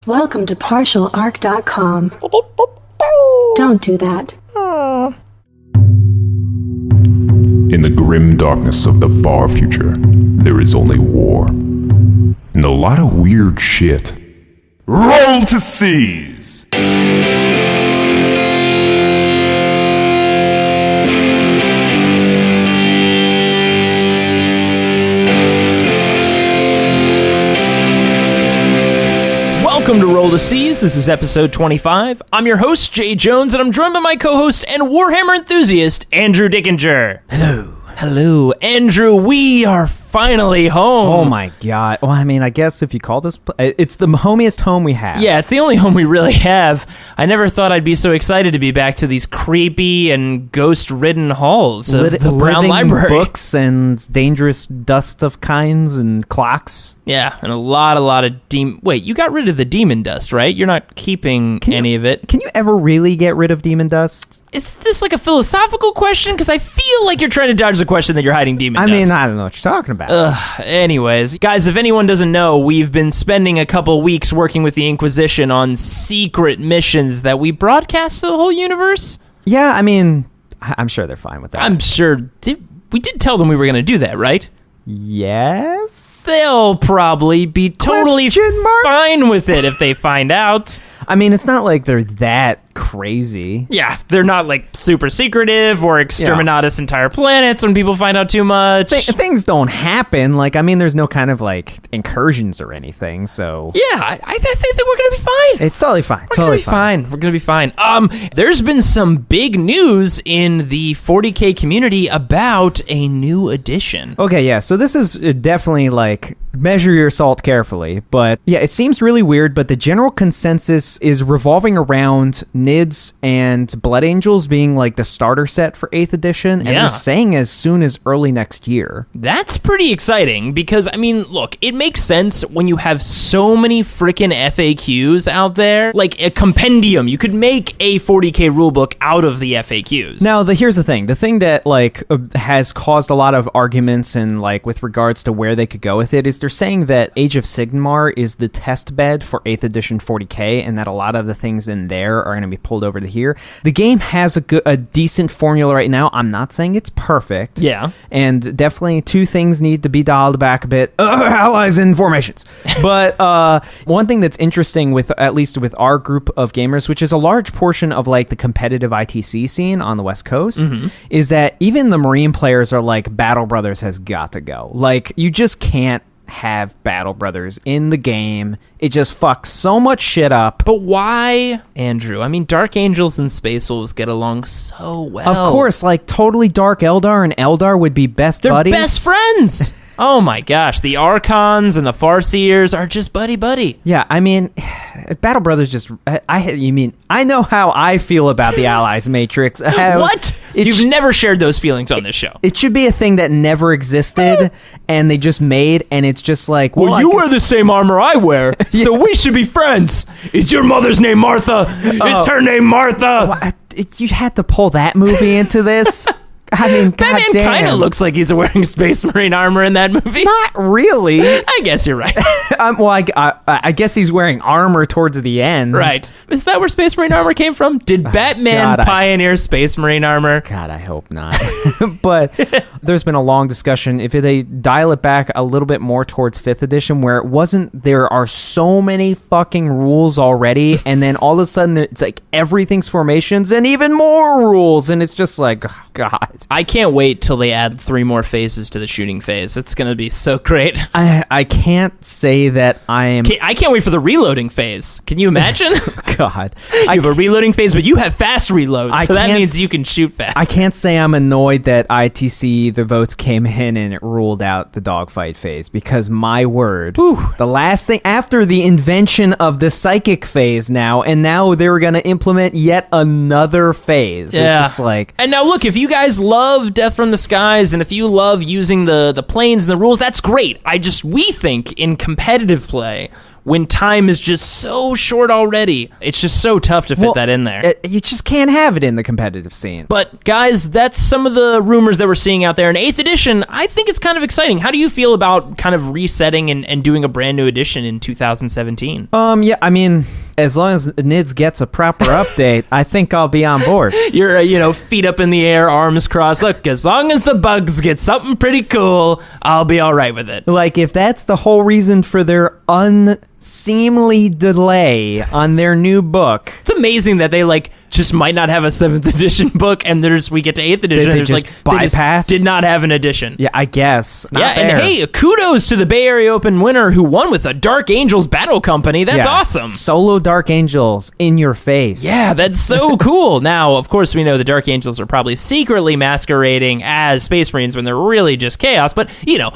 Welcome to partialarc.com. Don't do that. In the grim darkness of the far future, there is only war. And a lot of weird shit. Roll to seize! Welcome to Roll to Seize. This is episode 25. I'm your host, Jay Jones, and I'm joined by my co-host and Warhammer enthusiast, Andrew Dickinger. Hello. Hello, Andrew. We are finally home. Oh my god. Well, I mean, I guess if you call this... It's the homiest home we have. Yeah, it's the only home we really have. I never thought I'd be so excited to be back to these creepy and ghost-ridden halls of the Brown Library. Books and dangerous dust of kinds and clocks. Yeah, and a lot of demon... Wait, you got rid of the demon dust, right? You're not keeping any of it. Can you ever really get rid of demon dust? Is this like a philosophical question? Because I feel like you're trying to dodge the question that you're hiding demon dust. I mean, I don't know what you're talking about. Anyways, guys, if anyone doesn't know, we've been spending a couple weeks working with the Inquisition on secret missions that we broadcast to the whole universe. Yeah, I mean, I'm sure they're fine with that. I'm sure. We did tell them we were going to do that, right? Yes? They'll probably be totally fine with it if they find out. I mean, it's not like they're that crazy. Yeah, they're not like super secretive or exterminate us entire planets when people find out too much. Things don't happen. Like, I mean, there's no kind of like incursions or anything. So yeah, I think we're gonna be fine. It's totally fine. We're gonna be fine. There's been some big news in the 40K community about a new edition. Okay, yeah. So this is definitely like measure your salt carefully, but yeah, it seems really weird. But the general consensus is revolving around Nids and Blood Angels being like the starter set for 8th edition, and they're saying as soon as early next year. That's pretty exciting because, I mean, look, it makes sense when you have so many freaking FAQs out there, like a compendium. You could make a 40K rulebook out of the FAQs. Now, here's the thing that like has caused a lot of arguments and like with regards to where they could go with it is they're saying that Age of Sigmar is the test bed for 8th edition 40K, and that a lot of the things in there are going to be pulled over to here. The game has a decent formula right now. I'm not saying it's perfect. Yeah. And definitely two things need to be dialed back a bit. Allies and formations. But one thing that's interesting with, at least with our group of gamers, which is a large portion of like the competitive ITC scene on the West Coast, is that even the Marine players are like, Battle Brothers has got to go. Like, you just can't have Battle Brothers in the game. It just fucks so much shit up. But why, Andrew? I mean, Dark Angels and Space Wolves get along so well. Of course, like totally Dark Eldar and Eldar would be best buddies. They're best friends. Oh my gosh, the Archons and the Farseers are just buddy-buddy. Yeah, I mean, Battle Brothers just... I know how I feel about the Allies Matrix. What? You've never shared those feelings on this show. It should be a thing that never existed, and they just made, and it's just like... Well, you wear the same armor I wear, so we should be friends. Is your mother's name Martha? Is her name Martha? You had to pull that movie into this? I mean, Batman kind of looks like he's wearing Space Marine armor in that movie. Not really. I guess you're right. I guess he's wearing armor towards the end. Right. Is that where Space Marine armor came from? Did Batman pioneer Space Marine armor? God, I hope not. But there's been a long discussion. If they dial it back a little bit more towards 5th edition, where it wasn't, there are so many fucking rules already, and then all of a sudden it's like everything's formations and even more rules, and it's just like, oh, God. I can't wait till they add 3 more phases to the shooting phase. It's going to be so great. I can't say that I am... I can't wait for the reloading phase. Can you imagine? God. You have a reloading phase, but you have fast reloads, so that means you can shoot fast. I can't say I'm annoyed that ITC, the votes came in and it ruled out the dogfight phase, because my word, the last thing, after the invention of the psychic phase now, and now they're going to implement yet another phase. Yeah. It's just like... And now look, if you guys love Death from the Skies, and if you love using the planes and the rules, that's great. We think in competitive play, when time is just so short already. It's just so tough to fit that in there. You just can't have it in the competitive scene. But guys, that's some of the rumors that we're seeing out there. In 8th edition, I think it's kind of exciting. How do you feel about kind of resetting and doing a brand new edition in 2017? Yeah, I mean, as long as NIDS gets a proper update, I think I'll be on board. You're, feet up in the air, arms crossed. Look, as long as the bugs get something pretty cool, I'll be all right with it. Like, if that's the whole reason for their unseemly delay on their new book. It's amazing that they, just might not have a 7th edition book, and we get to 8th edition, and they just did not have an edition. Yeah, I guess. Not and hey, kudos to the Bay Area Open winner who won with a Dark Angels Battle Company. That's awesome. Solo Dark Angels in your face. Yeah, that's so cool. Now, of course, we know the Dark Angels are probably secretly masquerading as Space Marines when they're really just chaos, but,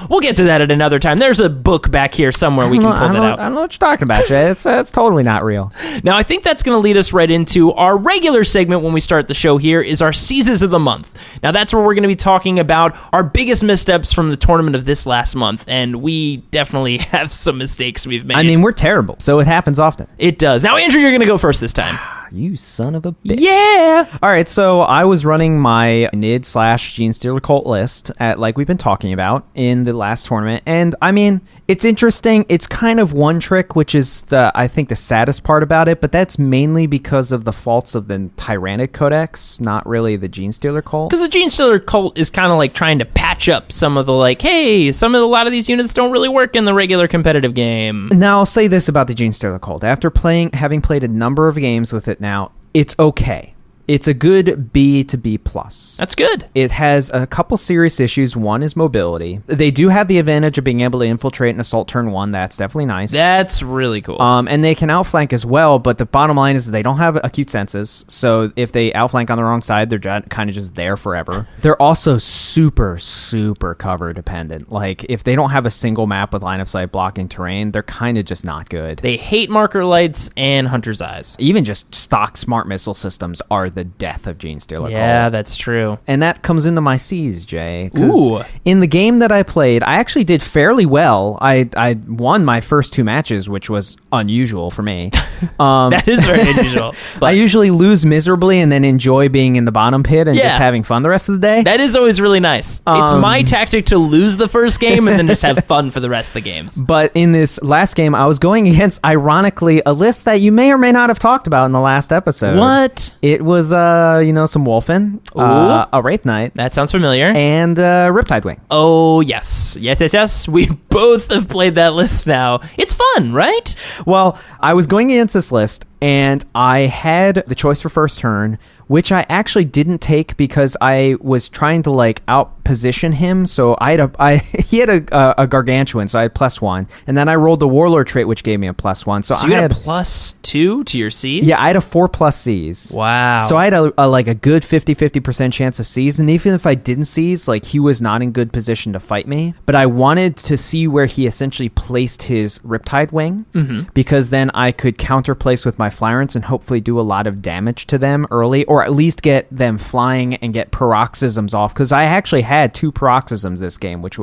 we'll get to that at another time. There's a book back here somewhere we can pull that out. I don't know what you're talking about, Jay. It's totally not real. Now, I think that's going to lead us right into our regular segment when we start the show here is our Seizes of the Month. Now, that's where we're going to be talking about our biggest missteps from the tournament of this last month, and we definitely have some mistakes we've made. I mean, we're terrible, so it happens often. It does. Now, Andrew, you're going to go first this time. You son of a bitch. Yeah! All right, so I was running my NID/Genestealer cult list like we've been talking about in the last tournament, and I mean, it's interesting. It's kind of one trick, which is I think the saddest part about it, but that's mainly because of the faults of the Tyrannic Codex, not really the Genestealer cult. Because the Genestealer cult is kind of like trying to patch up some of the a lot of these units don't really work in the regular competitive game. Now, I'll say this about the Genestealer cult. After having played a number of games with it now, it's okay. It's a good B to B+. That's good. It has a couple serious issues. One is mobility. They do have the advantage of being able to infiltrate and assault turn 1. That's definitely nice. That's really cool. And they can outflank as well, but the bottom line is they don't have acute senses, so if they outflank on the wrong side, they're kind of just there forever. They're also super, super cover dependent. Like, if they don't have a single map with line of sight blocking terrain, they're kind of just not good. They hate marker lights and hunter's eyes. Even just stock smart missile systems are the death of Genestealer. Yeah, that's true. And that comes into my C's, Jay. Ooh. In the game that I played, I actually did fairly well. I won my first 2 matches, which was unusual for me. That is very unusual. But I usually lose miserably and then enjoy being in the bottom pit and just having fun the rest of the day. That is always really nice. It's my tactic to lose the first game and then just have fun for the rest of the games. But in this last game, I was going against, ironically, a list that you may or may not have talked about in the last episode. What? It was, some Wolfen, a Wraith Knight. That sounds familiar. And Riptide Wing. Oh, yes. Yes. We both have played that list now. It's fun, right? Well, I was going against this list, and I had the choice for first turn, which I actually didn't take because I was trying to out-position him. So he had a gargantuan, so I had +1, and then I rolled the warlord trait, which gave me a +1. So you had a +2 to your Cs? Yeah, I had a 4+ Cs. Wow. So I had a good 50% chance of Cs, and even if I didn't Cs, he was not in good position to fight me. But I wanted to see where he essentially placed his Riptide Wing, because then I could counterplace with my Flyrants and hopefully do a lot of damage to them early, or at least get them flying and get paroxysms off, because I actually had 2 paroxysms this game, which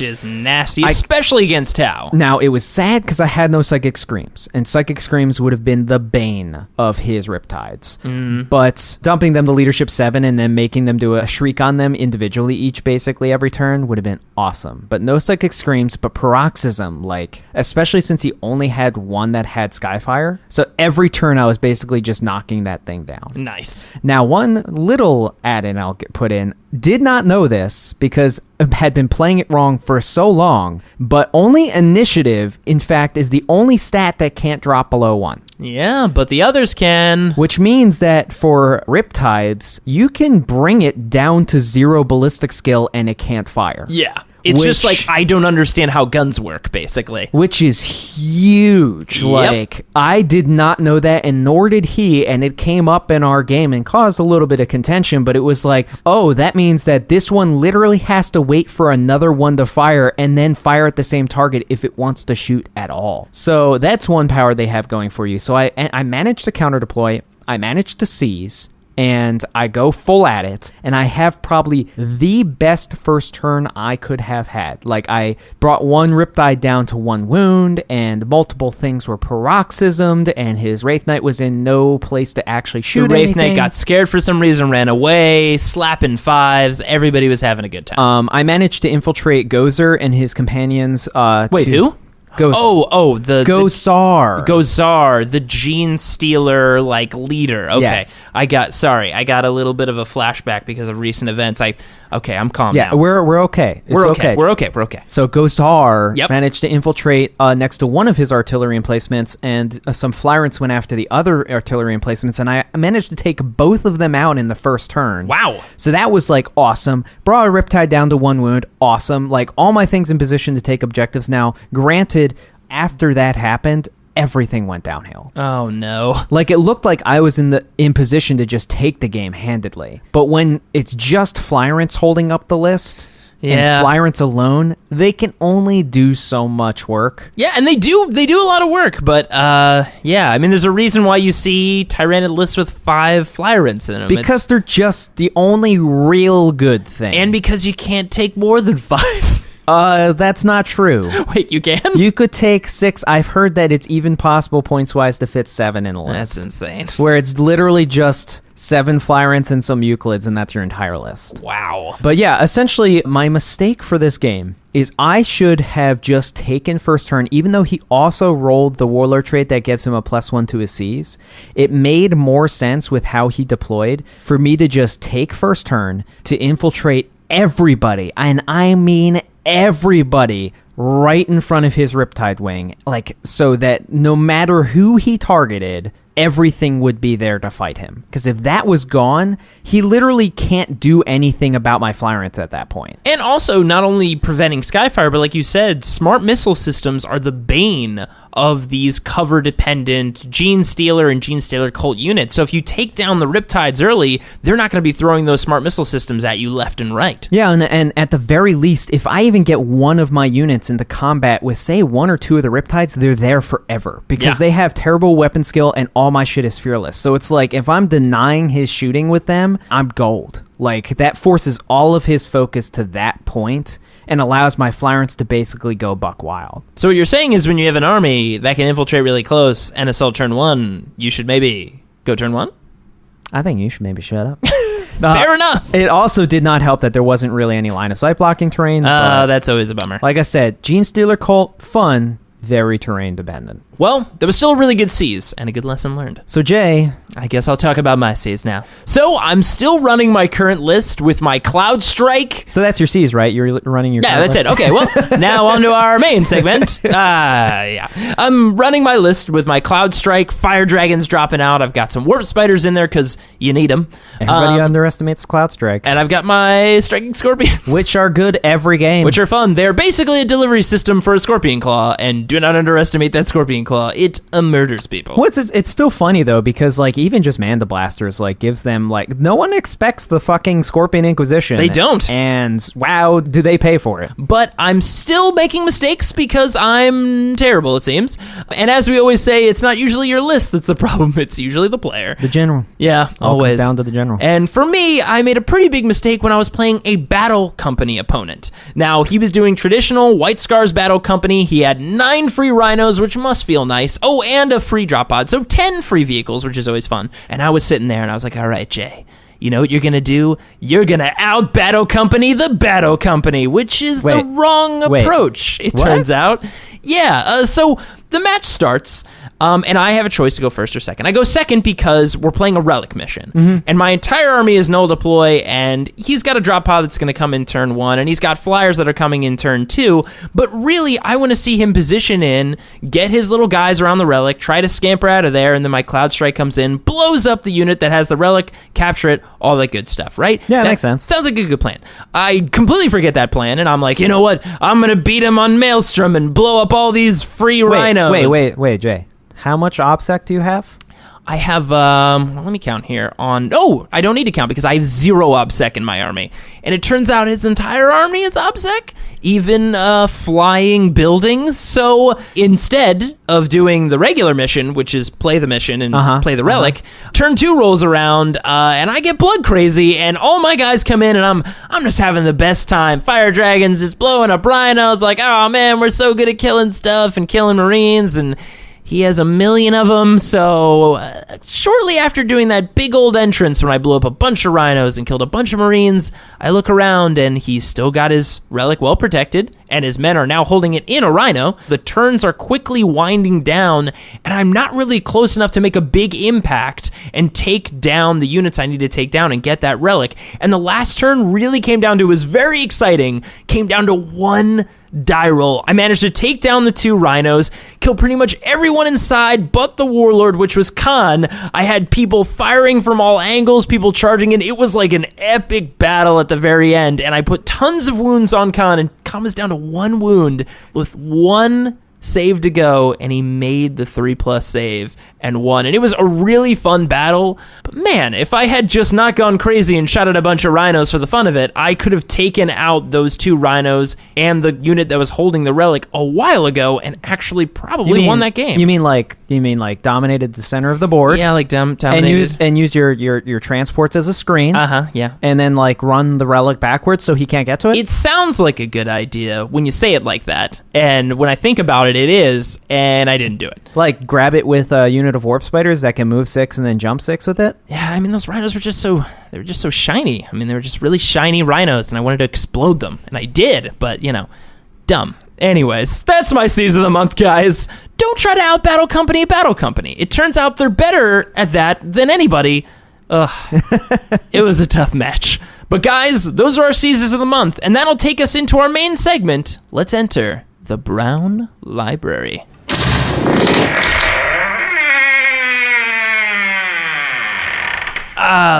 is nasty, especially against Tau. Now, it was sad because I had no Psychic Screams, and Psychic Screams would have been the bane of his Riptides. But dumping them to Leadership 7 and then making them do a Shriek on them individually each basically every turn would have been awesome. But no Psychic Screams, but paroxysm, especially since he only had 1 that had Skyfire. So every turn I was basically just knocking that thing down. Nice. Now, one little add-in I'll put in, did not know this because I had been playing it wrong for so long, but only initiative, in fact, is the only stat that can't drop below 1. Yeah, but the others can. Which means that for Riptides, you can bring it down to 0 ballistic skill and it can't fire. Yeah. It's just I don't understand how guns work, basically. Which is huge. Yep. I did not know that, and nor did he, and it came up in our game and caused a little bit of contention, but it was that means that this one literally has to wait for another one to fire and then fire at the same target if it wants to shoot at all. So that's one power they have going for you. So I managed to counter deploy, I managed to seize, and I go full at it, and I have probably the best first turn I could have had. Like, I brought one Riptide down to 1 wound, and multiple things were paroxysmed, and his Wraith Knight was in no place to actually shoot The Wraith anything. Knight got scared for some reason, ran away, slapping 5s. Everybody was having a good time. I managed to infiltrate Gozer and his companions. Wait, who? Gozer. The Gozar, the gene stealer leader. Okay. Yes. I got a little bit of a flashback because of recent events. I'm calm now. Yeah, we're okay. We're okay. We're okay. So Gozar Yep. managed to infiltrate next to one of his artillery emplacements, and some Flyrants went after the other artillery emplacements, and I managed to take both of them out in the first turn. Wow. So that was awesome. Brought a Riptide down to 1 wound. Awesome. All my things in position to take objectives now. Granted, after that happened, everything went downhill. Oh no. It looked like I was in position to just take the game handedly. But when it's just Flyrants holding up the list, and Flyrants alone, they can only do so much work. Yeah, and they do a lot of work, but there's a reason why you see Tyrannid lists with 5 Flyrants in them. Because they're just the only real good thing. And because you can't take more than 5. That's not true. Wait, you can? You could take 6. I've heard that it's even possible points-wise to fit 7 in a list. That's insane. Where it's literally just 7 Flyrants and some Euclids, and that's your entire list. Wow. But yeah, essentially, my mistake for this game is I should have just taken first turn, even though he also rolled the Warlord trait that gives him a +1 to his Cs. It made more sense with how he deployed for me to just take first turn to infiltrate everybody, and I mean everybody, right in front of his Riptide wing, so that no matter who he targeted, everything would be there to fight him. Because if that was gone, he literally can't do anything about my Flyrants at that point. And also, not only preventing Skyfire, but like you said, smart missile systems are the bane of these cover-dependent Gene Stealer and Gene Stealer cult units. So if you take down the Riptides early, they're not going to be throwing those smart missile systems at you left and right. Yeah, and at the very least, if I even get one of my units into combat with, say, 1 or 2 of the Riptides, they're there forever. Because they have terrible weapon skill and all my shit is fearless. So it's if I'm denying his shooting with them, I'm gold. That forces all of his focus to that point and allows my Flyrants to basically go buck wild. So what you're saying is when you have an army that can infiltrate really close and assault turn 1, you should maybe go turn 1? I think you should maybe shut up. Fair enough. It also did not help that there wasn't really any line of sight blocking terrain. That's always a bummer. Like I said, Gene Stealer cult, fun, very terrain dependent. Well, there was still really good Cs and a good lesson learned. So Jay, I guess I'll talk about my Cs now. So I'm still running my current list with my Cloud Strike. So that's your Cs, right? You're running your that's list? it. Okay, well, now on to our main segment. I'm running my list with my Cloud Strike. Fire Dragons dropping out. I've got some Warp Spiders in there because you need them. Everybody underestimates Cloud Strike. And I've got my Striking Scorpions. Which are good every game. Which are fun. They're basically a delivery system for a Scorpion Claw, and do not underestimate that Scorpion Claw. It murders people. Well, it's still funny, though, because, even just Manda Blasters, gives them, no one expects the fucking Scorpion Inquisition. They don't. And, wow, do they pay for it. But I'm still making mistakes because I'm terrible, it seems. And as we always say, it's not usually your list that's the problem. It's usually the player. The general. Yeah, All always. comes down to the general. And for me, I made a pretty big mistake when I was playing a Battle Company opponent. Now, he was doing traditional White Scars Battle Company. He had 9 free Rhinos, which must feel nice. Oh, and a free drop pod. So 10 free vehicles, which is always fun. And I was sitting there and I was like, all right, Jay, you know what you're going to do? You're going to out-Battle Company the Battle Company, which is the wrong approach, it turns out. Yeah, so the match starts, and I have a choice to go first or second. I go second because we're playing a relic mission, and my entire army is null deploy, and he's got a drop pod that's going to come in turn 1, and he's got flyers that are coming in turn 2, but really, I want to see him position in, get his little guys around the relic, try to scamper out of there, and then my Cloud Strike comes in, blows up the unit that has the relic, capture it, all that good stuff, right? Yeah, that makes sense. Sounds like a good plan. I completely forget that plan, and I'm like, you know what? I'm going to beat him on Maelstrom and blow up all these free Rhinos. Wait, Jay. How much OPSEC do you have? I have, let me count here. I don't need to count because I have 0 OBSEC in my army. And it turns out his entire army is OBSEC, even flying buildings. So instead of doing the regular mission, which is play the mission and play the relic, turn 2 rolls around, and I get blood crazy, and all my guys come in, and I'm just having the best time. Fire Dragons is blowing up rhinos, like, oh man, we're so good at killing stuff and killing Marines, and he has 1 million of them. So shortly after doing that big old entrance when I blew up a bunch of rhinos and killed a bunch of Marines, I look around and he's still got his relic well protected, and his men are now holding it in a rhino. The turns are quickly winding down, and I'm not really close enough to make a big impact and take down the units I need to take down and get that relic. And the last turn really came down to, it was very exciting, came down to 1 die roll. I managed to take down the 2 rhinos, kill pretty much everyone inside but the warlord, which was Khan. I had people firing from all angles, people charging in. It was like an epic battle at the very end, and I put tons of wounds on Khan, and Khan was down to 1 wound with 1 save to go, and he made the 3+ save and won. And it was a really fun battle. But man, if I had just not gone crazy and shot at a bunch of rhinos for the fun of it, I could have taken out those 2 rhinos and the unit that was holding the relic a while ago and actually probably won that game. You mean like dominated the center of the board? Yeah, like dominated. And use your transports as a screen. Yeah. And then like run the relic backwards so he can't get to it? It sounds like a good idea when you say it like that. And when I think about it, it is, and I didn't do it. Like grab it with a unit of warp spiders that can move 6 and then jump 6 with it? Yeah, I mean, those rhinos were just so shiny. I mean, they were just really shiny rhinos, and I wanted to explode them. And I did, but, dumb. Anyways, that's my season of the month, guys. Don't try to out-battle company. It turns out they're better at that than anybody. Ugh. It was a tough match. But guys, those are our seasons of the month, and that'll take us into our main segment. Let's enter the Brown Library.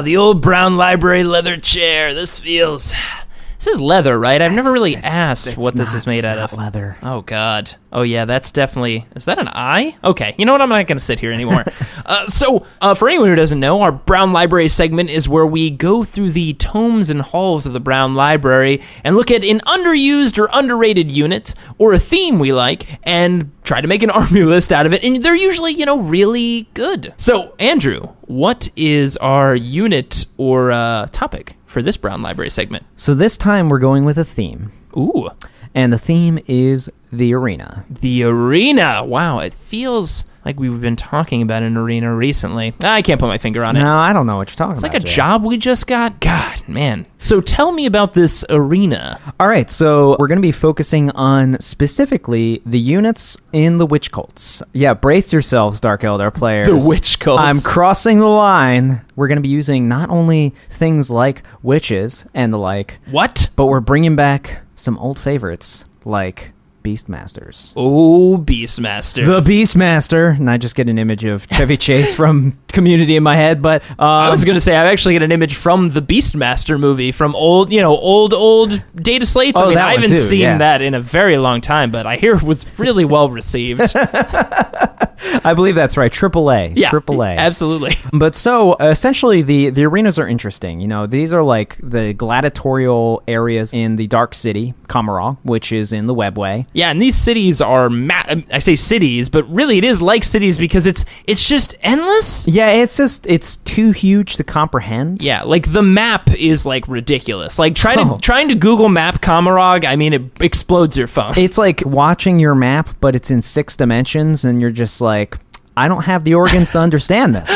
The old Brown Library leather chair. This is leather, right? I've never really asked what this is made out of. Leather. Oh, God. Oh, yeah, that's definitely... Is that an eye? Okay, you know what? I'm not going to sit here anymore. So, for anyone who doesn't know, our Brown Library segment is where we go through the tomes and halls of the Brown Library and look at an underused or underrated unit or a theme we like and try to make an army list out of it. And they're usually, really good. So, Andrew, what is our unit or topic for this Brown Library segment? So this time we're going with a theme. Ooh. And the theme is the arena. The arena. Wow, it feels like we've been talking about an arena recently. I can't put my finger on it. No, I don't know what you're talking about. It's like a job we just got. God, man. So tell me about this arena. All right, so we're going to be focusing on specifically the units in the witch cults. Yeah, brace yourselves, Dark Eldar players. The witch cults. I'm crossing the line. We're going to be using not only things like witches and the like. What? But we're bringing back some old favorites like Beastmasters. Oh, Beastmasters. The Beastmaster. And I just get an image of Chevy Chase from Community in my head, but... I was going to say, I actually get an image from the Beastmaster movie from old data slates. Oh, I haven't seen that in a very long time, but I hear it was really well received. I believe that's right. AAA. Yeah, AAA. Absolutely. But so, essentially, the arenas are interesting. These are like the gladiatorial areas in the Dark City, Commorragh, which is in the webway. Yeah, and these cities are... I say cities, but really it is like cities because it's just endless. Yeah, it's too huge to comprehend. Yeah, like the map is like ridiculous. Like trying to Google Map Commorragh, it explodes your phone. It's like watching your map, but it's in 6 dimensions, and you're just like... I don't have the organs to understand this.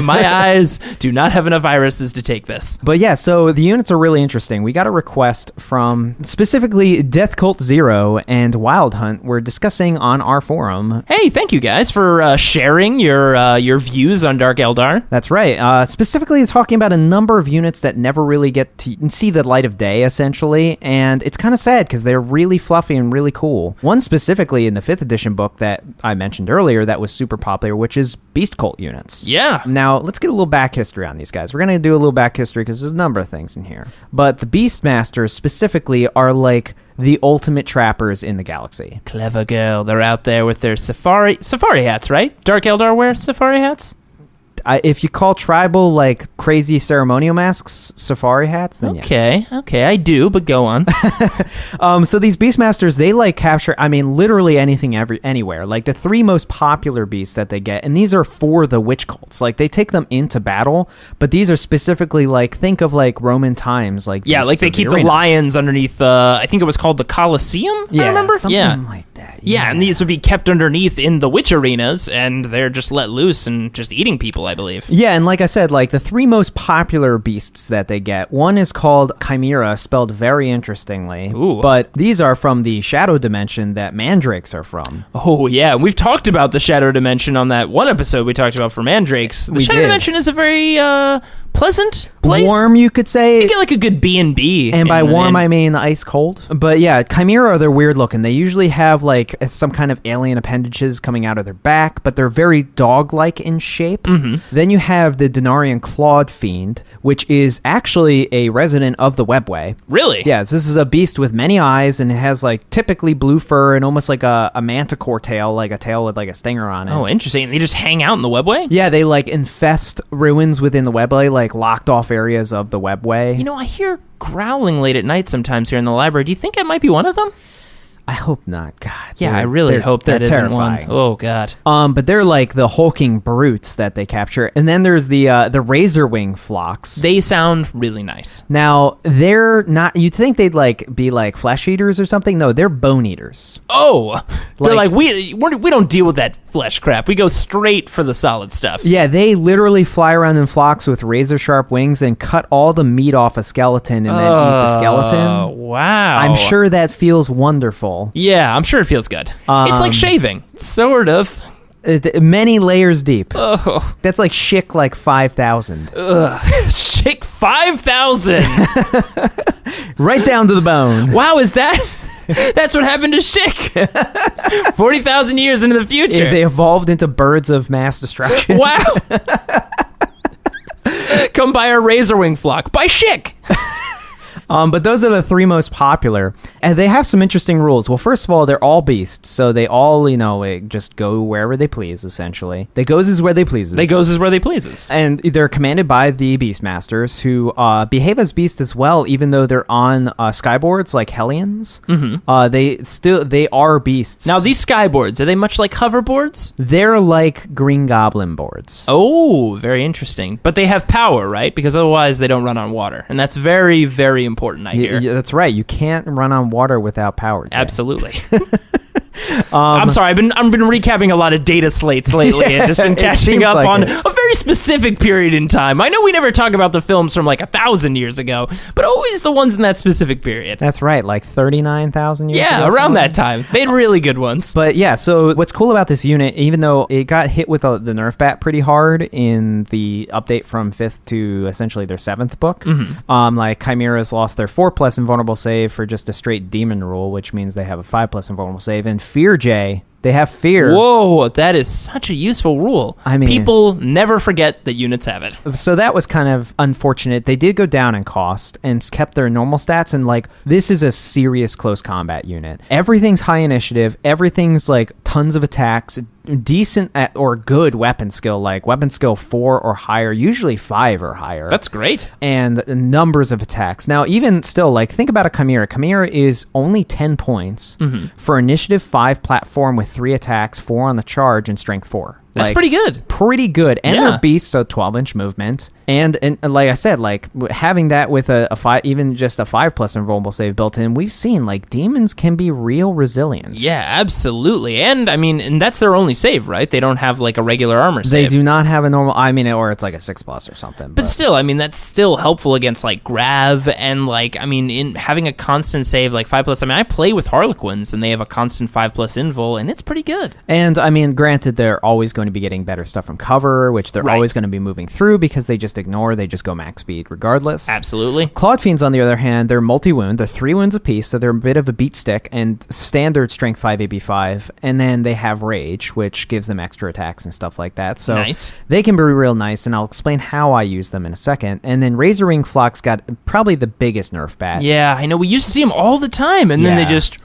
My eyes do not have enough irises to take this. But yeah, so the units are really interesting. We got a request from specifically Death Cult Zero and Wild Hunt. We're discussing on our forum. Hey, thank you guys for sharing your views on Dark Eldar. That's right. Specifically talking about a number of units that never really get to see the light of day, essentially. And it's kind of sad because they're really fluffy and really cool. One specifically in the 5th edition book that I mentioned earlier that was super popular, which is Beast Cult units. Yeah. Now, let's get a little back history on these guys. We're going to do a little back history because there's a number of things in here. But the Beastmasters specifically are like the ultimate trappers in the galaxy. Clever girl. They're out there with their safari hats, right? Dark Eldar wear safari hats? If you call tribal like crazy ceremonial masks safari hats, then yes. Okay, I do, but go on. So these Beastmasters, they like capture, I mean, literally anything anywhere. Like the 3 most popular beasts that they get, and these are for the witch cults. Like they take them into battle, but these are specifically like, think of like Roman times, like yeah, like they keep the lions underneath. I think it was called the Colosseum. Yeah, I remember something like that. Yeah, and these would be kept underneath in the witch arenas, and they're just let loose and just eating people, I believe. Yeah, and like I said, like the 3 most popular beasts that they get, one is called Chimera, spelled very interestingly. Ooh. But these are from the shadow dimension that mandrakes are from. Oh, yeah, we've talked about the shadow dimension on that one episode we talked about for mandrakes. The shadow dimension is a very pleasant place. Warm, you could say. You get like a good B&B. And by warm, I mean ice cold. But yeah, Chimera, they're weird looking. They usually have like some kind of alien appendages coming out of their back, but they're very dog-like in shape. Mm-hmm. Then you have the Denarian Clawed Fiend, which is actually a resident of the webway. Really? Yes, this is a beast with many eyes, and it has like typically blue fur and almost like a manticore tail, like a tail with like a stinger on it. Oh, interesting. And they just hang out in the webway? Yeah, they like infest ruins within the webway, like locked off areas of the webway. You know, I hear growling late at night sometimes here in the library. Do you think it might be one of them? I hope not. God. Yeah, I really hope that isn't terrifying. one. Oh, God. But they're like the hulking brutes that they capture. And then there's the razor wing flocks. They sound really nice. Now, they're not... You'd think they'd like be like flesh eaters or something. No, they're bone eaters. Oh! They're like we don't deal with that flesh crap. We go straight for the solid stuff. Yeah, they literally fly around in flocks with razor-sharp wings and cut all the meat off a skeleton and then eat the skeleton. Wow. I'm sure that feels wonderful. Yeah, I'm sure it feels good. It's like shaving. Sort of. Many layers deep. Oh. That's like Schick like 5,000. Schick 5,000. Right down to the bone. Wow, is that... That's what happened to Schick. 40,000 years into the future. They evolved into birds of mass destruction. Wow. Come by our razorwing flock. By Schick. But those are the 3 most popular. And they have some interesting rules. Well, first of all, they're all beasts. So they all, just go wherever they please, essentially. They goes as where they pleases. They goes as where they pleases. And they're commanded by the Beastmasters, who behave as beasts as well, even though they're on skyboards like Hellions. Mm-hmm. They are beasts. Now, these skyboards, are they much like hoverboards? They're like Green Goblin boards. Oh, very interesting. But they have power, right? Because otherwise they don't run on water. And that's very, very important, I hear. Yeah, that's right. You can't run on water without power, Jay. Absolutely. I'm sorry, I've been recapping a lot of data slates lately and just been catching up on a very specific period in time. I know we never talk about the films from like 1,000 years ago, but always the ones in that specific period. That's right, like 39,000 years ago. Yeah, around that time. Made really good ones. But yeah, so what's cool about this unit, even though it got hit with the nerf bat pretty hard in the update from 5th to essentially their 7th book, like Chimeras lost their 4+ invulnerable save for just a straight demon rule, which means they have a 5+ invulnerable save, and Fear, Jay, they have fear. Whoa, that is such a useful rule. I mean, people never forget that units have it. So that was kind of unfortunate. They did go down in cost and kept their normal stats, and like this is a serious close combat unit. Everything's high initiative, everything's like tons of attacks, decent or good weapon skill, like weapon skill 4 or higher, usually 5 or higher. That's great. And numbers of attacks. Now, even still, like think about a Chimera. Chimera is only 10 points for initiative 5 platform with 3 attacks, 4 on the charge, and strength 4. That's pretty good. Pretty good. And they're beasts, so 12-inch movement. And like I said, like having that with a 5, even just a 5+ invulnerable save built in, we've seen like demons can be real resilient. Yeah, absolutely. And I mean, and that's their only save, right? They don't have like a regular armor save. They do not have a normal, I mean, or it's like a 6+ or something. But still, I mean, that's still helpful against like grav and like, I mean, in having a constant save like 5+. I mean, I play with Harlequins and they have a constant 5+ invul, and it's pretty good. And I mean, granted, they're always going to be getting better stuff from cover, which they're always going to be moving through because they just go max speed regardless. Absolutely. Clawed Fiends, on the other hand, they're multi-wound. They're 3 wounds apiece, so they're a bit of a beat stick and standard strength 5 AB5. And then they have rage, which gives them extra attacks and stuff like that. So they can be real nice, and I'll explain how I use them in a second. And then Razor Wing Flock's got probably the biggest nerf bat. Yeah, I know. We used to see them all the time, and then they just...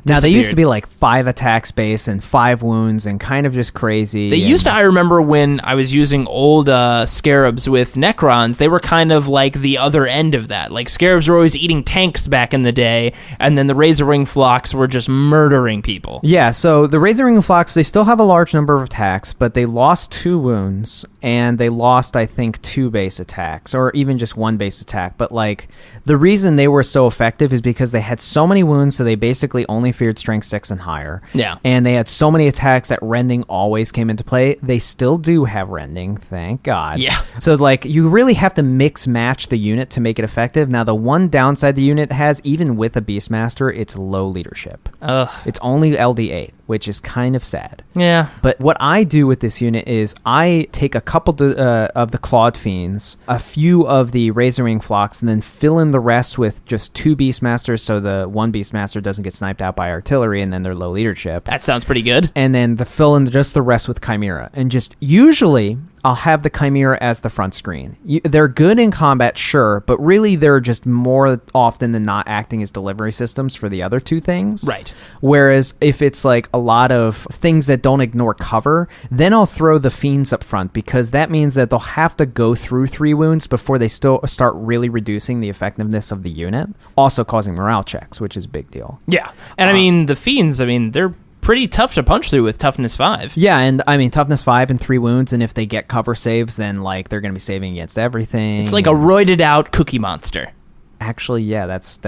Now, they used to disappeared. be like 5 attacks base and 5 wounds and kind of just crazy. They used to, I remember when I was using old scarabs with Necrons, they were kind of like the other end of that. Like, scarabs were always eating tanks back in the day, and then the Razor Ring Flocks were just murdering people. Yeah, so the Razor Ring Flocks, they still have a large number of attacks, but they lost 2 wounds, and they lost, I think, 2 base attacks, or even just 1 base attack. But, like, the reason they were so effective is because they had so many wounds, so they basically only feared strength 6 and higher. Yeah. And they had so many attacks that rending always came into play. They still do have rending, thank God. Yeah. So, like, you really have to mix match the unit to make it effective. Now, the one downside the unit has, even with a Beastmaster, it's low leadership. Ugh. It's only LD8, which is kind of sad. Yeah. But what I do with this unit is I take a couple of the Clawed Fiends, a few of the Razor Ring Flocks, and then fill in the rest with just 2 Beastmasters, so the one Beastmaster doesn't get sniped out by artillery, and then they're low leadership. That sounds pretty good. And then fill in just the rest with Chimera. And just usually, I'll have the Chimera as the front screen. They're good in combat, sure, but really they're just more often than not acting as delivery systems for the other 2 things. Right. Whereas if it's like a lot of things that don't ignore cover, then I'll throw the Fiends up front, because that means that they'll have to go through 3 wounds before they still start really reducing the effectiveness of the unit, also causing morale checks, which is a big deal. Yeah. And I mean, the Fiends, I mean, they're pretty tough to punch through with toughness 5. Yeah, and I mean, toughness 5 and 3 wounds, and if they get cover saves, then like they're going to be saving against everything. It's like a roided out cookie monster. Actually, yeah, that's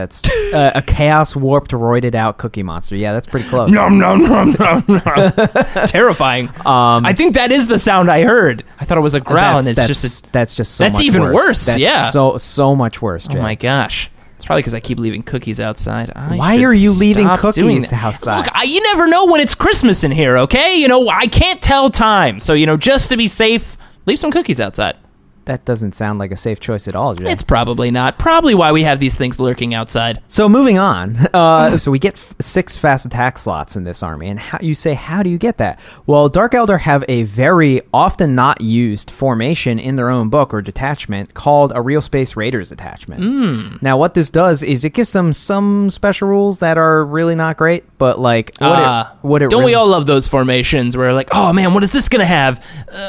a chaos warped, roided out cookie monster. Yeah, that's pretty close. Nom, nom, nom, nom, nom. Terrifying. I think that is the sound I heard. I thought it was a growl, and it's just that's just so that's much even worse, That's yeah. so much worse. Oh Jay. my gosh. It's probably because I keep leaving cookies outside. Why are you leaving cookies outside? Look, you never know when it's Christmas in here, okay? You know, I can't tell time. So, just to be safe, leave some cookies outside. That doesn't sound like a safe choice at all, Jay. It's probably not. Probably why we have these things lurking outside. So moving on, so we get 6 fast attack slots in this army, and how do you get that? Well, Dark Eldar have a very often not used formation in their own book or detachment called a Realspace Raiders detachment. Now, what this does is it gives them some special rules that are really not great, but like Don't we all love those formations where like, oh man, what is this gonna have?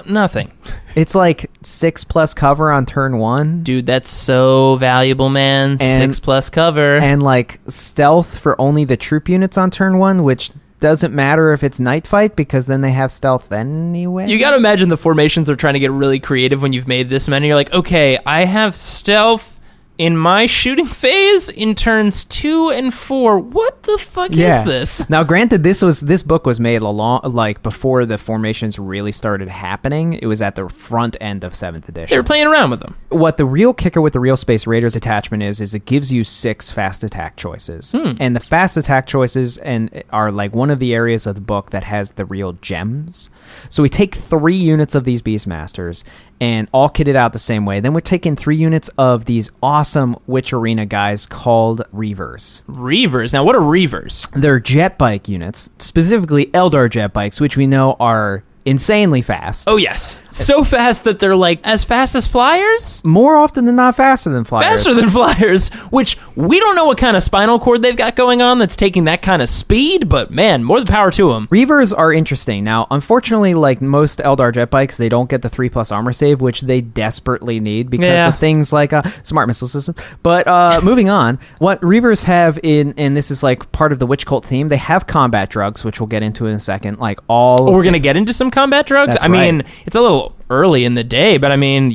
Nothing. It's like 6+ cover on turn 1. Dude, that's so valuable, man. And- 6+ cover. And like stealth for only the troop units on turn 1, which doesn't matter if it's night fight because then they have stealth anyway. You gotta imagine the formations are trying to get really creative when you've made this many. You're like, okay, I have stealth in my shooting phase in turns 2 and 4. What the fuck is this? Now, granted, this book was made before the formations really started happening. It was at the front end of 7th edition. They were playing around with them. What the real kicker with the Realspace Raiders attachment is it gives you 6 fast attack choices. And the fast attack choices are like one of the areas of the book that has the real gems. So we take 3 units of these Beastmasters and all kitted out the same way. Then we're taking 3 units of these awesome Witch Arena guys called Reavers. Reavers? Now, what are Reavers? They're jet bike units, specifically Eldar jet bikes, which we know are insanely fast. Oh, yes. So fast that they're like as fast as flyers? More often than not faster than flyers. Faster than flyers, which we don't know what kind of spinal cord they've got going on that's taking that kind of speed, but man, more the power to them. Reavers are interesting. Now, unfortunately, like most Eldar jet bikes, they don't get the 3+ armor save, which they desperately need because of things like smart missile system. But moving on, what Reavers have and this is like part of the witch cult theme, they have combat drugs, which we'll get into in a second. Like we're going to get into some combat drugs? That's I mean, right. it's a little early in the day, but I mean,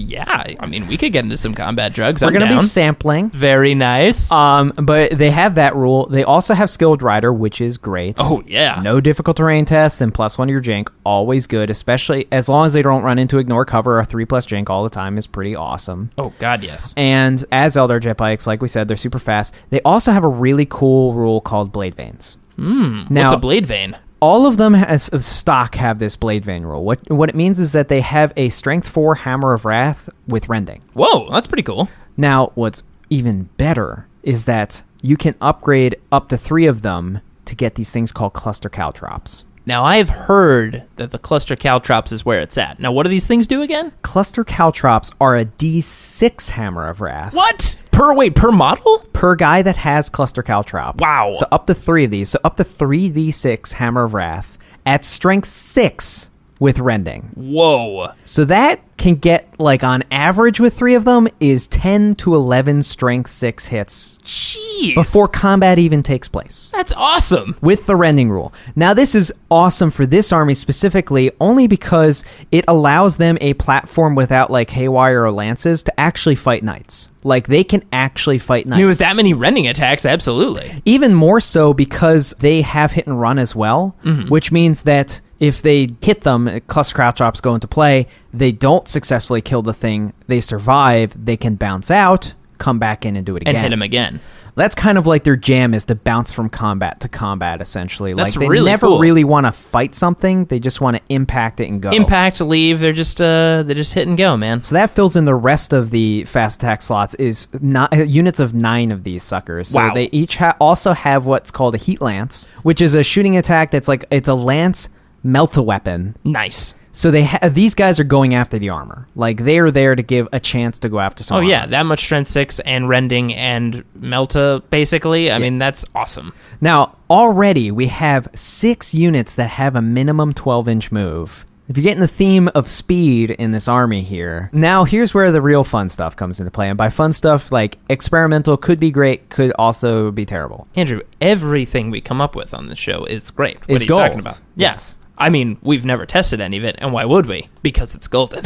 we could get into some combat drugs. We're going to down. be sampling. Very nice. But they have that rule. They also have skilled rider, which is great. Oh, yeah. No difficult terrain tests and +1 to your jank. Always good, especially as long as they don't run into ignore cover. A 3+ jank all the time is pretty awesome. Oh, God, yes. And as Eldar jet bikes, like we said, they're super fast. They also have a really cool rule called blade veins. What's a blade vein? All of them as of stock have this blade vein rule. What it means is that they have a strength 4 hammer of wrath with rending. Whoa, that's pretty cool. Now, what's even better is that you can upgrade up to 3 of them to get these things called cluster caltrops. Now, I've heard that the cluster caltrops is where it's at. Now, what do these things do again? Cluster caltrops are a D6 hammer of wrath. What? Per model? per guy that has cluster caltrop. Wow. So up to 3 of these. So up to 3d6 Hammer of Wrath at strength 6 with rending. Whoa. So that can get, like, on average with 3 of them, is 10 to 11 strength 6 hits Jeez. before combat even takes place. That's awesome. With the rending rule. Now, this is awesome for this army specifically, only because it allows them a platform without, like, haywire or lances to actually fight knights. Like, they can actually fight knights. I mean, with that many rending attacks, absolutely. Even more so because they have hit and run as well, which means that if they hit them, cluster crouch drops go into play, they don't successfully kill the thing, they survive, they can bounce out, come back in and do it again. And hit him again. That's kind of like their jam, is to bounce from combat to combat, essentially. That's like, they really never cool. really want to fight something, they just want to impact it and go. Impact, leave, they're just hit and go, man. So that fills in the rest of the fast attack slots, is not units of 9 of these suckers. So Wow. they each also have what's called a heat lance, which is a shooting attack that's like, it's a lance melt-a-weapon. Nice. So these guys are going after the armor. Like, they are there to give a chance to go after some Oh, armor. yeah, that much strength 6 and rending and melta, basically. I mean, that's awesome. Now, already we have 6 units that have a minimum 12-inch move. If you're getting the theme of speed in this army here, now here's where the real fun stuff comes into play. And by fun stuff, like, experimental could be great, could also be terrible. Andrew, everything we come up with on this show is great. What It's are you gold. talking about? Yes. I mean, we've never tested any of it, and why would we? Because it's golden.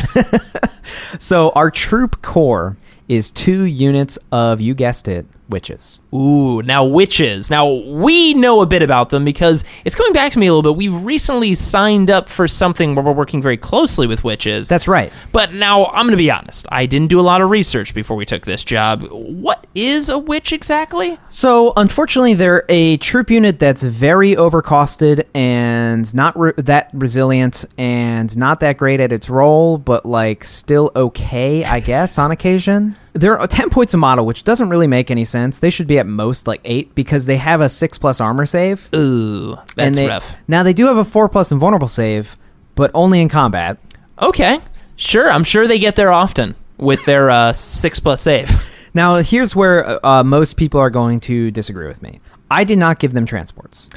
So our troop core is 2 units of, you guessed it, witches. Ooh, now Wyches. Now, we know a bit about them because it's coming back to me a little bit. We've recently signed up for something where we're working very closely with Wyches. That's right. But now, I'm going to be honest. I didn't do a lot of research before we took this job. What is a witch exactly? So, unfortunately, they're a troop unit that's very overcosted and not that resilient and not that great at its role, but, like, still okay, I guess, on occasion. They're 10 points a model, which doesn't really make any sense. They should be at most, like, 8, because they have a 6+ armor save. Ooh, that's rough. Now, they do have a 4+ invulnerable save, but only in combat. Okay, sure. I'm sure they get there often with their 6+ save. Now, here's where most people are going to disagree with me. I did not give them transports.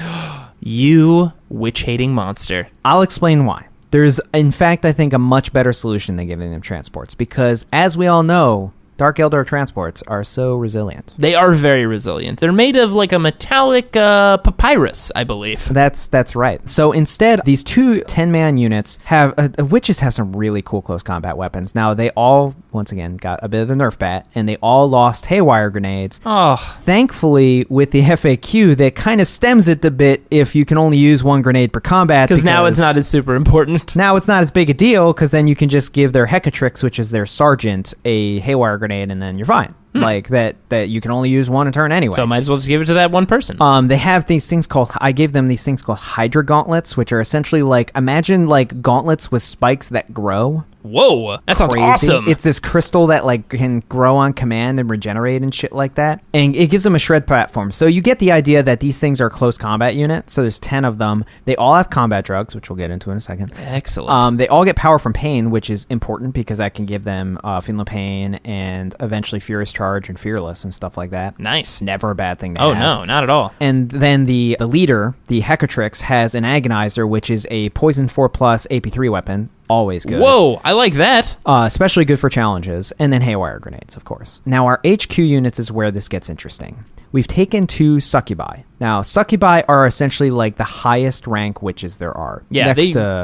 You witch-hating monster. I'll explain why. There's, in fact, I think, a much better solution than giving them transports, because, as we all know, Dark Eldar transports are so resilient. They are very resilient. They're made of like a metallic papyrus, I believe. That's right. So instead, these 2 10-man units have witches have some really cool close combat weapons. Now, they all, once again, got a bit of the nerf bat, and they all lost haywire grenades. Oh, Thankfully, with the FAQ, that kind of stems it a bit if you can only use 1 grenade per combat. because now it's not as super important. Now it's not as big a deal, because then you can just give their hekatrix, which is their sergeant, a haywire grenade, and then you're fine. Like, that you can only use 1 a turn anyway. So might as well just give it to that one person. They have these things called, I gave them these things called hydra gauntlets, which are essentially like, imagine like gauntlets with spikes that grow. Whoa, that sounds Crazy. awesome. It's this crystal that like can grow on command and regenerate and shit like that. And it gives them a shred platform. So you get the idea that these things are a close combat unit. So there's 10 of them. They all have combat drugs, which we'll get into in a second. Excellent. They all get power from pain, which is important because that can give them feeling of pain and eventually furious charge and fearless and stuff like that. Nice. Never a bad thing to Oh, have. no, not at all. And then the leader, the hekatrix, has an agonizer, which is a poison 4+ AP3 weapon. Always good. Whoa, I like that. Especially good for challenges. And then haywire grenades, of course. Now, our HQ units is where this gets interesting. We've taken 2 succubi. Now, succubi are essentially like the highest rank witches there are. Yeah,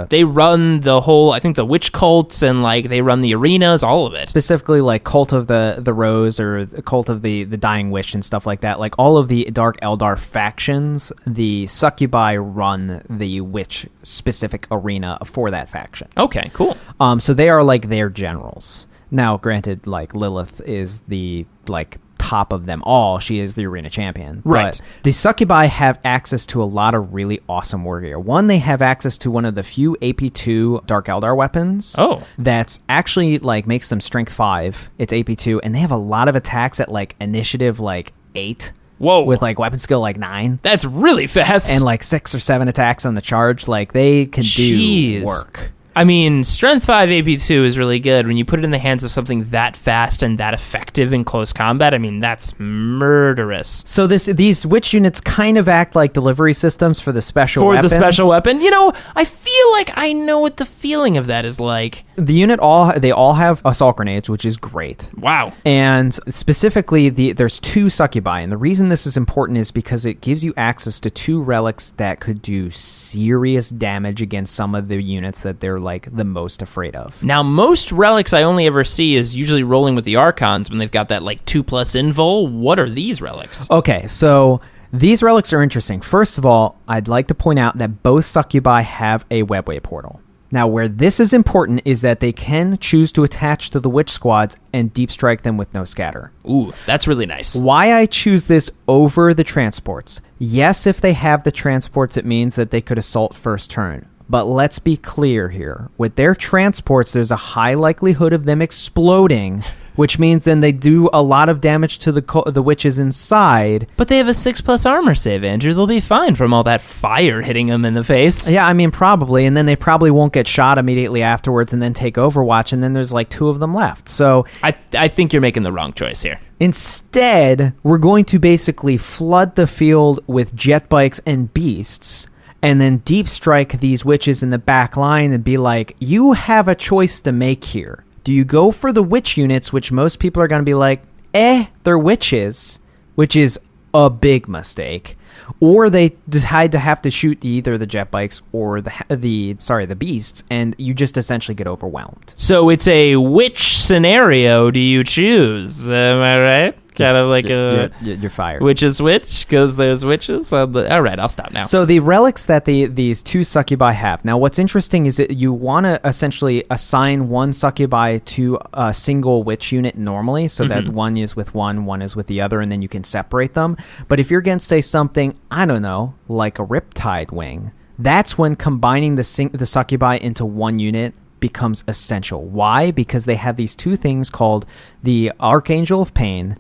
they run the whole, I think, the witch cults, and like they run the arenas, all of it. Specifically like Cult of the Rose, or the Cult of the Dying Wish and stuff like that. Like all of the Dark Eldar factions, the succubi run the witch specific arena for that faction. Okay, cool. So they are like their generals. Now, granted, like Lilith is the like top of them all. She is the arena champion. Right. But the succubi have access to a lot of really awesome war gear. One, they have access to one of the few AP2 Dark Eldar weapons. Oh. That's actually like makes them strength 5. It's AP2, and they have a lot of attacks at like initiative like 8. Whoa. With like weapon skill like 9. That's really fast. And like 6 or 7 attacks on the charge. Like they can do Jeez. work. I mean, Strength 5 AP2 is really good. When you put it in the hands of something that fast and that effective in close combat, I mean, that's murderous. So these witch units kind of act like delivery systems for the special weapons. For the special weapon? You know, I feel like I know what the feeling of that is like. The unit, they all have assault grenades, which is great. Wow. And specifically, there's 2 succubi. And the reason this is important is because it gives you access to 2 relics that could do serious damage against some of the units that they're like the most afraid of. Now, most relics I only ever see is usually rolling with the Archons when they've got that like 2+ invul. What are these relics? Okay, so these relics are interesting. First of all, I'd like to point out that both succubi have a webway portal. Now, where this is important is that they can choose to attach to the witch squads and deep strike them with no scatter. Ooh, that's really nice. Why I choose this over the transports. Yes, if they have the transports, it means that they could assault first turn. But let's be clear here. With their transports, there's a high likelihood of them exploding, which means then they do a lot of damage to the witches inside. But they have a 6+ armor save, Andrew. They'll be fine from all that fire hitting them in the face. Yeah, I mean, probably. And then they probably won't get shot immediately afterwards and then take Overwatch, and then there's like 2 of them left. So I think you're making the wrong choice here. Instead, we're going to basically flood the field with jet bikes and beasts, and then deep strike these witches in the back line and be like, you have a choice to make here. Do you go for the witch units, which most people are going to be like, they're witches, which is a big mistake, or they decide to have to shoot either the jet bikes or the beasts, and you just essentially get overwhelmed. So it's a which scenario do you choose? Am I right? Kind of like you're fired. Which is which? Because there's witches. All right, I'll stop now. So the relics that these 2 succubi have. Now, what's interesting is that you want to essentially assign 1 succubi to a single witch unit normally, so that one is with one is with the other, and then you can separate them. But if you're going to say something, I don't know, like a Riptide Wing, that's when combining the succubi into 1 unit becomes essential. Why? Because they have these 2 things called the Archangel of Pain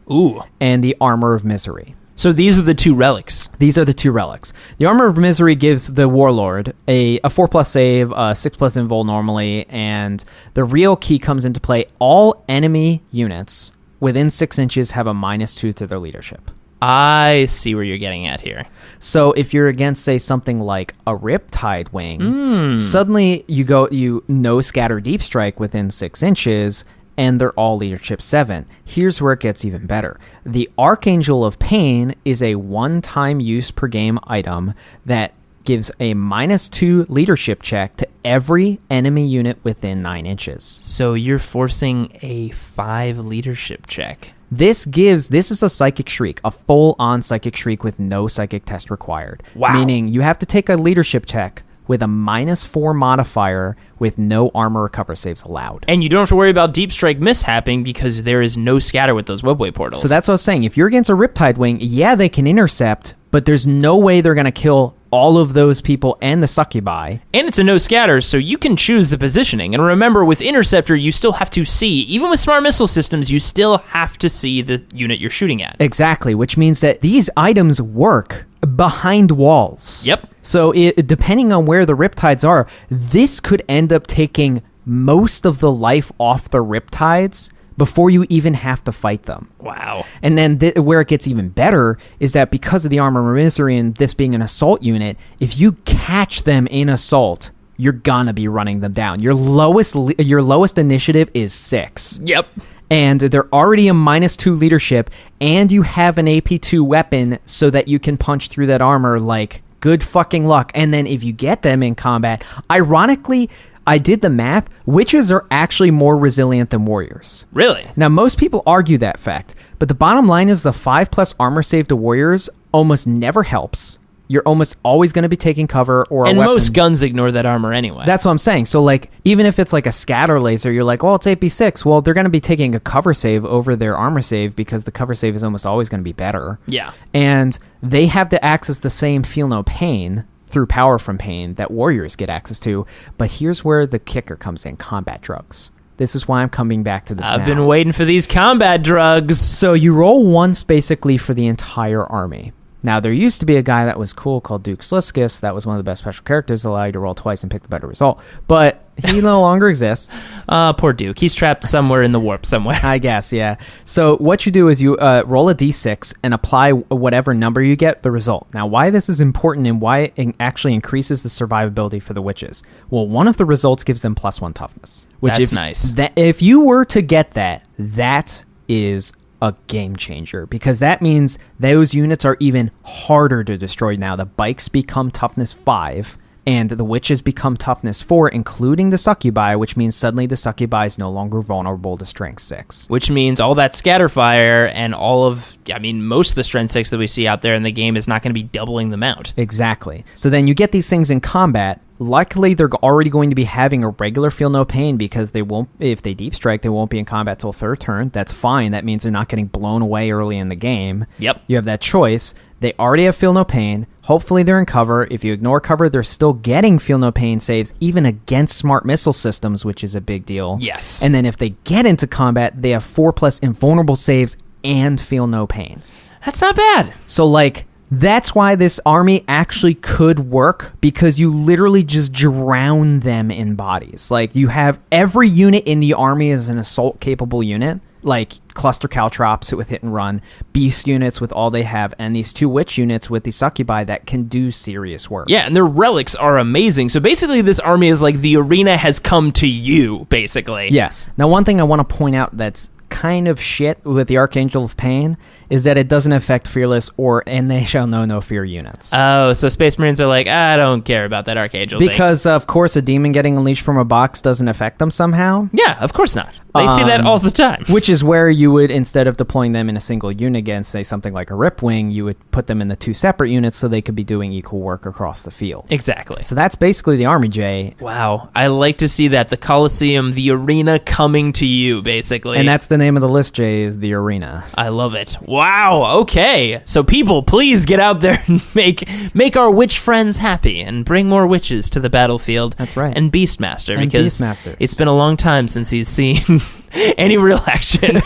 and the Armor of Misery. So these are the 2 relics. These are the 2 relics. The Armor of Misery gives the Warlord a 4+ save, 6+ invul normally, and the real key comes into play. All enemy units within 6 inches have a -2 to their leadership. I see where you're getting at here. So if you're against, say, something like a Riptide Wing, suddenly you no scatter deep strike within 6 inches, and they're all leadership 7. Here's where it gets even better. The Archangel of Pain is a 1-time use per game item that gives a -2 leadership check to every enemy unit within 9 inches. So you're forcing a 5 leadership check. This is a Psychic Shriek, a full-on Psychic Shriek with no Psychic test required. Wow. Meaning you have to take a leadership check with a -4 modifier with no armor or cover saves allowed. And you don't have to worry about Deep Strike mishapping because there is no scatter with those webway portals. So that's what I was saying. If you're against a Riptide Wing, yeah, they can intercept, but there's no way they're going to kill all of those people and the succubi. And it's a no scatter, so you can choose the positioning. And remember, with Interceptor, you still have to see, even with smart missile systems, you still have to see the unit you're shooting at. Exactly, which means that these items work behind walls. Yep. So depending on where the Riptides are, this could end up taking most of the life off the Riptides before you even have to fight them. Wow. And then where it gets even better is that because of the Armor of Misery and this being an assault unit, if you catch them in assault, you're gonna be running them down. Your lowest initiative is 6. Yep. And they're already a -2 leadership, and you have an AP2 weapon so that you can punch through that armor like good fucking luck. And then if you get them in combat, ironically, I did the math. Witches are actually more resilient than warriors. Really? Now, most people argue that fact, but the bottom line is the 5+ armor save to warriors almost never helps. You're almost always going to be taking cover or and a weapon. Most guns ignore that armor anyway. That's what I'm saying. So, like, even if it's like a scatter laser, you're like, well, it's 8b6. Well, they're going to be taking a cover save over their armor save because the cover save is almost always going to be better. Yeah. And they have to access the same feel no pain through power from pain that warriors get access to. But here's where the kicker comes in: combat drugs. This is why I'm coming back to this now. I've been waiting for these combat drugs. So you roll once basically for the entire army. Now, there used to be a guy that was cool called Duke Sliskus. That was one of the best special characters that allowed you to roll twice and pick the better result. But He no longer exists. Poor Duke. He's trapped somewhere in the warp somewhere. I guess, yeah. So what you do is you roll a d6 and apply whatever number you get, the result. Now, why this is important and why it actually increases the survivability for the witches. Well, one of the results gives them +1 toughness. Which That's nice. If you were to get that, that is a game changer, because that means those units are even harder to destroy now. The bikes become toughness 5, and the witches become toughness 4, including the succubi, which means suddenly the succubi is no longer vulnerable to strength 6. Which means all that scatterfire and most of the strength 6 that we see out there in the game is not going to be doubling them out. Exactly. So then you get these things in combat. Luckily, they're already going to be having a regular feel no pain, because they won't, if they deep strike, they won't be in combat till 3rd turn. That's fine. That means they're not getting blown away early in the game. Yep. You have that choice. They already have feel no pain. Hopefully they're in cover. If you ignore cover, they're still getting feel no pain saves, even against smart missile systems, which is a big deal. Yes. And then if they get into combat, they have 4+ invulnerable saves and feel no pain. That's not bad. So, that's why this army actually could work, because you literally just drown them in bodies. You have every unit in the army is an assault-capable unit, like cluster caltrops with hit and run, beast units with all they have, and these 2 witch units with the succubi that can do serious work. Yeah, and their relics are amazing. So basically this army is like the arena has come to you, basically. Yes. Now, one thing I want to point out that's kind of shit with the Archangel of Pain is that it doesn't affect Fearless and They Shall Know No Fear units. Oh, so Space Marines are like, I don't care about that Archangel because, of course, a demon getting unleashed from a box doesn't affect them somehow. Yeah, of course not. They see that all the time. Which is where you would, instead of deploying them in a single unit against, say, something like a Ripwing, you would put them in the 2 separate units so they could be doing equal work across the field. Exactly. So that's basically the army, Jay. Wow. I like to see that. The Colosseum, the arena coming to you, basically. And that's the name of the list, Jay, is the arena. I love it. Wow. Okay. So people, please get out there and make our witch friends happy and bring more witches to the battlefield. That's right. And Beastmaster, and because Beastmasters. It's been a long time since he's seen any real action.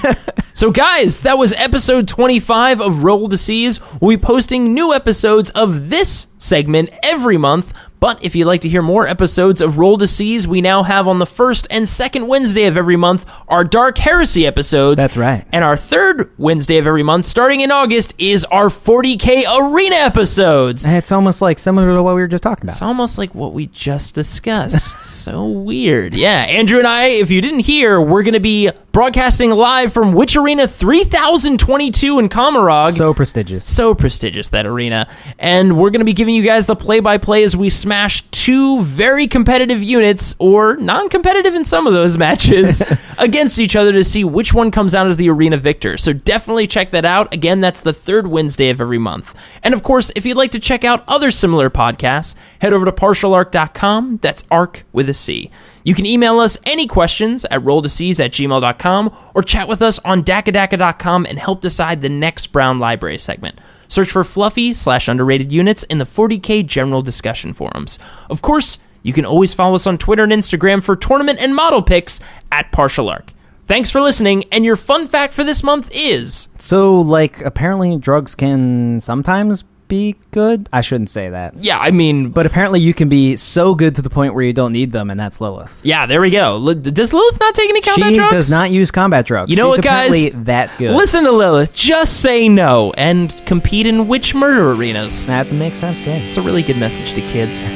So guys, that was episode 25 of Roll to Seize. We'll be posting new episodes of this segment every month. But if you'd like to hear more episodes of Roll to Seize, we now have on the 1st and 2nd Wednesday of every month our Dark Heresy episodes. That's right. And our 3rd Wednesday of every month, starting in August, is our 40K Arena episodes. It's almost like similar to what we were just talking about. It's almost like what we just discussed. So weird. Yeah, Andrew and I, if you didn't hear, we're going to be broadcasting live from Witch Arena 3022 in Commorragh. So prestigious. So prestigious, that arena. And we're going to be giving you guys the play-by-play as we smash 2 very competitive units, or non-competitive in some of those matches, against each other to see which one comes out as the arena victor. So definitely check that out. Again, that's the 3rd Wednesday of every month. And of course, if you'd like to check out other similar podcasts, head over to partialarc.com. That's arc with a C. You can email us any questions at rolltoseize@gmail.com, or chat with us on dakadaka.com and help decide the next Brown Library segment. Search for fluffy/underrated units in the 40K general discussion forums. Of course, you can always follow us on Twitter and Instagram for tournament and model picks at partialarc. Thanks for listening, and your fun fact for this month is... So, apparently drugs can sometimes be good? I shouldn't say that. Yeah, I mean... But apparently you can be so good to the point where you don't need them, and that's Lilith. Yeah, there we go. Does Lilith not take any combat drugs? She does not use combat drugs. You know what, guys? She's apparently that good. Listen to Lilith. Just say no and compete in witch murder arenas. That makes sense, yeah. It's a really good message to kids.